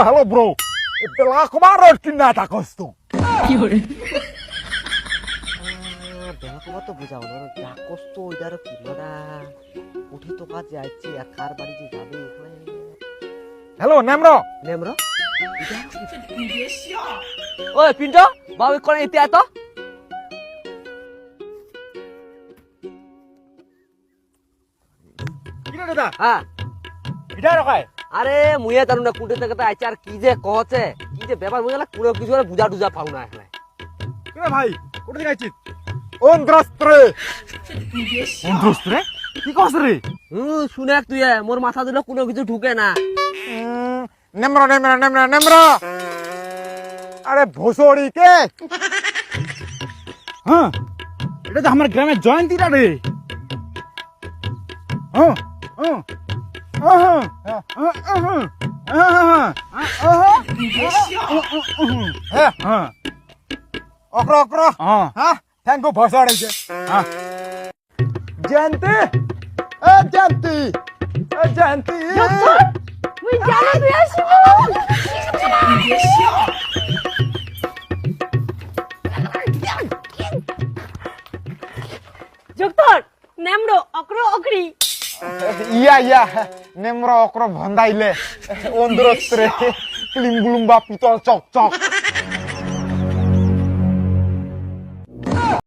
Halo bro, itulah kemarin kena tak kostum. বেলা কমা তো বোঝাও না ডাকস তো ওইটারও কি মারা উঠি তো কাজে আইছে আর কার বাড়ি যে যাবে Halo Nemro, নেমরা ওই পিন্টো বাবু কোন ইতে আতো gini dah. হ্যাঁ Tidak ada kai. আরে মুইয়া জানো না কুটে থেকে আইছে আর কি যে কহছে কি যে ব্যাপার মুইলা কোনো কিছু আর বুঝা টুজা পাও না এখানে Kena bhai, kuda dikai chit. Ondrastre. Ondrastre? Ki kosre? শুনে তুই মোর মাথা দিলে কোনো কিছু ঢুকে না Nemro. আরে ভোসড়ি কে? হ্যাঁ, এটা তো আমার গ্রামের জয়ন্তীটা রে। হ্যাঁ, হ্যাঁ, হ্যাঁ, অক্র, হ্যাঁ, থ্যাংক ইউ ভোসড়ি কে। হ্যাঁ, জয়ন্তী, জয়ন্তী। মুই জানো তুই আসিব জোক্তর নেমরো অক্র অক্রি ইয়া নেমরা অক্র ভন্দাইলে অন্ধ্রস্ত্রে ক্লিম গুলুম্বা পিতল চক